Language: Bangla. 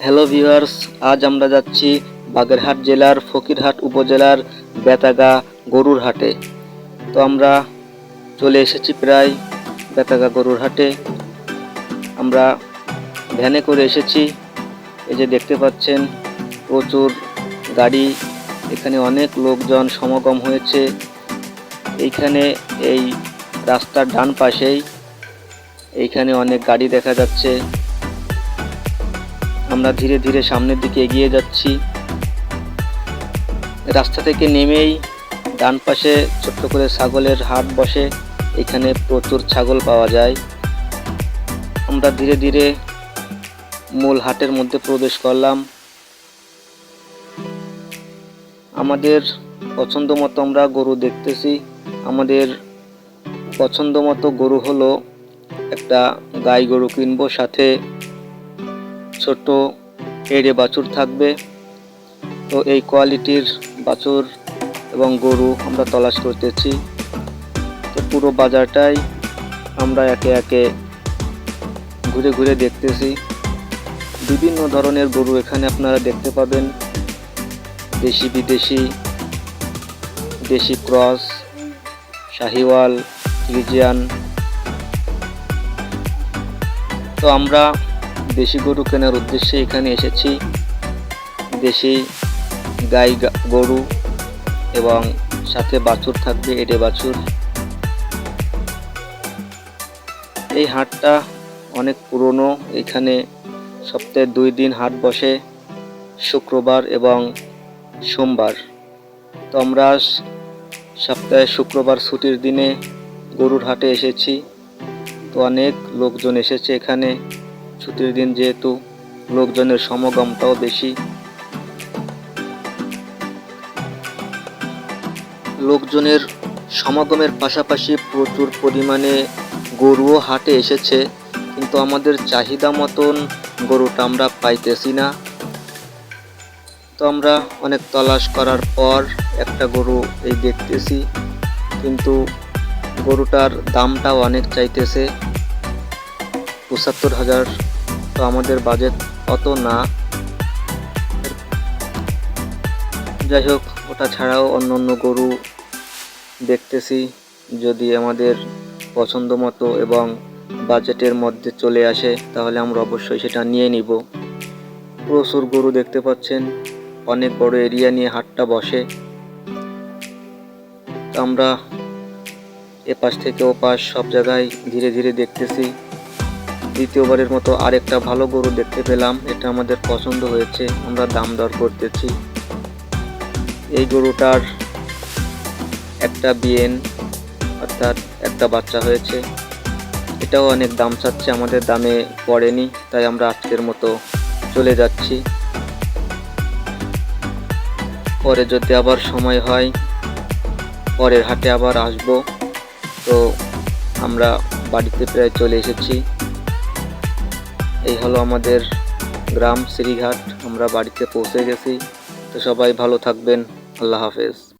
হ্যালো ভিউয়ার্স, আজ আমরা যাচ্ছি বাগেরহাট জেলার ফকিরহাট উপজেলার বেতাগা গরুর হাটে। তো আমরা চলে এসেছি প্রায় বেতাগা গরুর হাটে। আমরা ভ্যানে করে এসেছি। এই যে দেখতে পাচ্ছেন প্রচুর গাড়ি, এখানে অনেক লোকজন সমাগম হয়েছে। এইখানে এই রাস্তার ডান পাশেই এইখানে অনেক গাড়ি দেখা যাচ্ছে। আমরা ধীরে ধীরে সামনের দিকে এগিয়ে যাচ্ছি। রাস্তা থেকে নেমেই ডান পাশে ছোট্ট করে ছাগলের হাট বসে, এখানে প্রচুর ছাগল পাওয়া যায়। আমরা ধীরে ধীরে মূল হাটের মধ্যে প্রবেশ করলাম। আমাদের পছন্দ মতো আমরা গরু দেখতেছি। আমাদের পছন্দ মতো গরু হলো একটা গাই গরু কিনবো, সাথে ছোট এড়ে বাছুর থাকবে। তো এই কোয়ালিটির বাছুর এবং গরু আমরা তলাশ করতেছি। তো পুরো বাজারটাই আমরা একে একে ঘুরে ঘুরে দেখতেছি। বিভিন্ন ধরনের গরু এখানে আপনারা দেখতে পাবেন, দেশি বিদেশি, দেশি ক্রস, শাহিওয়াল, ফ্রিজিয়ান। তো আমরা দেশি গরু কেনার উদ্দেশ্যে এখানে এসেছি। দেশি গাই গরু এবং সাথে বাছুর থাকবে, এঁটে বাছুর। এই হাটটা অনেক পুরনো। এখানে সপ্তাহে 2 দিন হাট বসে, শুক্রবার এবং সোমবার। তো আমরা সপ্তাহে শুক্রবার ছুটির দিনে গরুর হাটে এসেছি। তো অনেক লোকজন এসেছে এখানে, ছুটির দিন যেহেতু লোকজনের সমাগমটাও বেশি। লোকজনের সমাগমের পাশাপাশি প্রচুর পরিমাণে গরুও হাটে এসেছে, কিন্তু আমাদের চাহিদা মতন গরুটা আমরা পাইতেছি না। তো আমরা অনেক তলাশ করার পর একটা গরু এই দেখতেছি, কিন্তু গরুটার দামটাও অনেক চাইতেছে, ৭৫,০০০। তো আমাদের বাজেট অত না। যাই হোক, ওটা ছাড়াও অন্য অন্য গরু দেখতেছি, যদি আমাদের পছন্দ মতো এবং বাজেটের মধ্যে চলে আসে তাহলে আমরা অবশ্যই সেটা নিয়ে নিব। প্রচুর গরু দেখতে পাচ্ছেন, অনেক বড় এরিয়া নিয়ে হাটটা বসে। তো আমরা এপাশ থেকে ওপাশ সব জায়গায় ধীরে ধীরে দেখতেছি। দ্বিতীয়বারের মতো আরেকটা ভালো গরু দেখতে পেলাম, এটা আমাদের পছন্দ হয়েছে, আমরা দাম দর করতেছি। এই গরুটার একটা বিয়েন অর্থাৎ একটা বাচ্চা হয়েছে, এটাও অনেক দাম চাচ্ছে, আমাদের দামে পড়েনি, তাই আমরা আজকের মতো চলে যাচ্ছি। পরে যদি আবার সময় হয় পরের হাটে আবার আসব। তো আমরা বাড়িতে প্রায় চলে এসেছি। এই হলো আমাদের গ্রাম শ্রীঘাট, আমরা বাড়িতে পৌঁছে গেছি। তো সবাই ভালো থাকবেন, আল্লাহ হাফেজ।